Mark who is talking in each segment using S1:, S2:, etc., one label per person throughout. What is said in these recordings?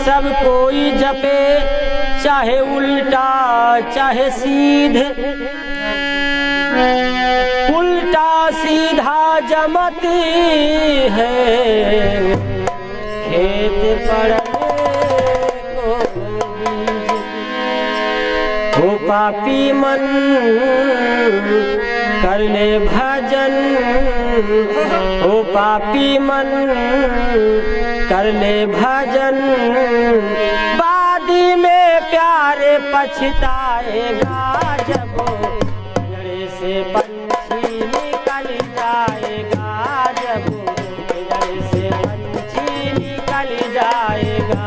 S1: सब कोई जपे, चाहे उल्टा चाहे सीधे, उल्टा सीधा जमती है खेत पड़ने को बीज। हो पापी मन कर ले भजन, हो पापी मन कर ले भजन, बादी में प्यारे पछताएगा जब जड़े से पंछी निकल जाएगा, जब जड़े से पंछी निकल जाएगा।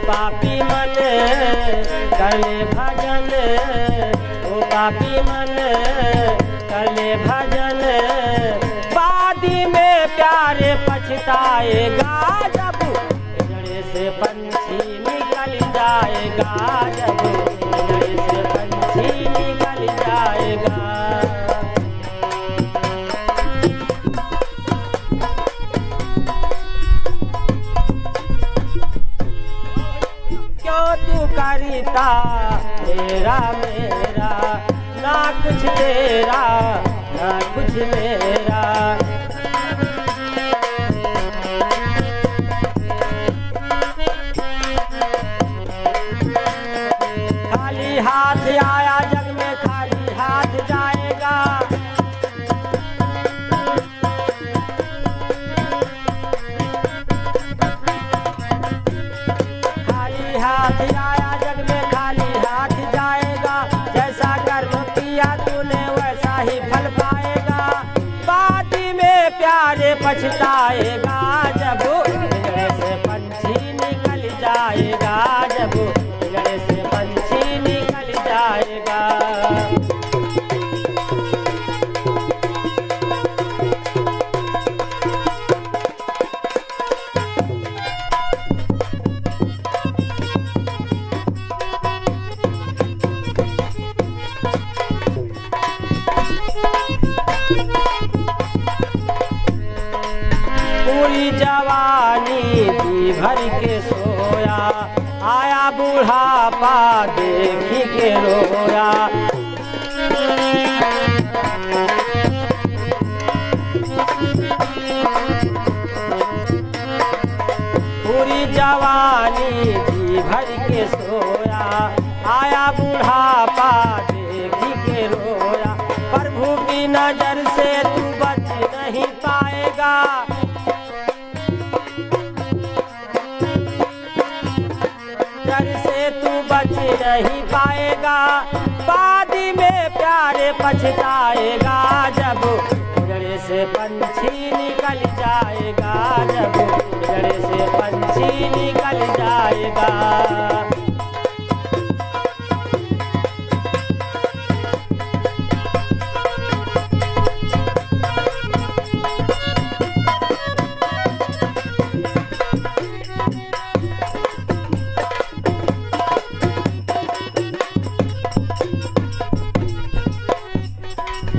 S1: पापी मन कर ले भजन, ओ पापी मन कर ले भजन, बादी में प्यारे पछताएगा जब जड़े से पंछी निकल जाएगा, जब जड़े से पंछी निकल जाएगा। क्यों तू करता मेरा मेरा, ना कुछ तेरा ना कुछ मेरा। खाली हाथ आया जग में खाली हाथ जाएगा, हाथ आया जग में खाली हाथ जाएगा, जैसा कर्म किया तूने वैसा ही फल पाएगा, बादी में प्यारे पछताएगा जब जड़े से पंछी निकल जाएगा, जब जड़े से पंछी निकल जाएगा। पूरी जवानी पी भर के सोया, आया बूढ़ापा देखी के रोया। पूरी जवानी जी भर के सोया, आया बूढ़ापा देखी के रोया। प्रभु की नजर से तू बच नहीं पाएगा, डर से तू बच नहीं पाएगा, बादी में प्यारे पछताएगा जब जड़े से पंछी निकल जाएगा, जब जड़े से पंछी निकल जाएगा।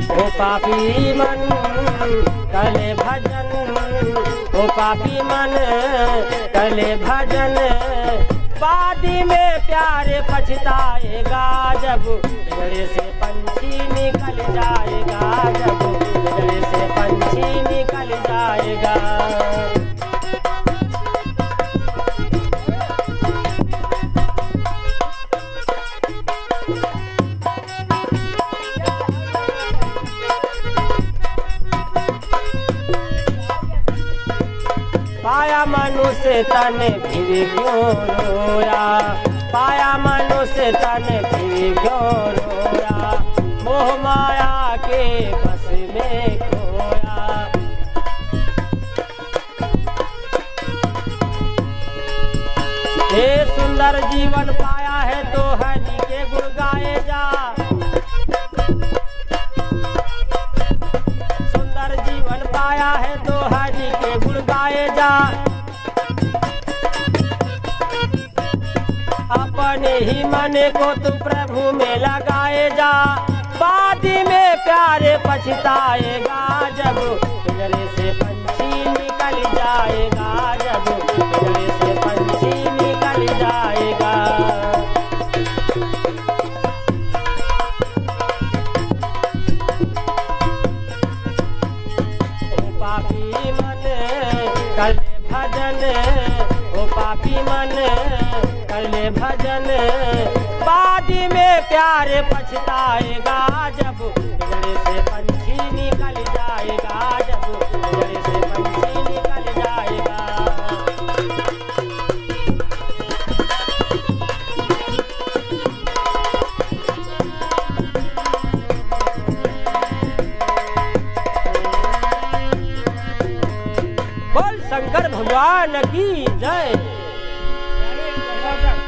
S1: ओ पापी मन कर ले भजन, ओ पापी मन कर ले भजन, बादी में प्यारे पछताएगा जब जड़े से पंछी निकल जाएगा, जब जड़े से पंछी निकल जाएगा। पाया मनुष्य तन फिर क्यों रोया, पाया मनुष्य तन फिर क्यों रोया, मोह माया के बस में खोया। हे सुंदर जीवन पाया है तो हरि के गुण गाए जा, ही मन को तू प्रभु में लगाए जा, बाद में प्यारे पछताएगा जब पिंजरे से पंछी निकल जाएगा, जब पिंजरे से पंछी निकल जाएगा। ओ पापी मन कर ले भजन, ओ पापी मन कर ले भजन, बाद में प्यारे पछताएगा जब पिंजरे से पंछी निकल जाएगा, जब पिंजरे से पंछी निकल जाएगा। बोल शंकर भगवान की जय।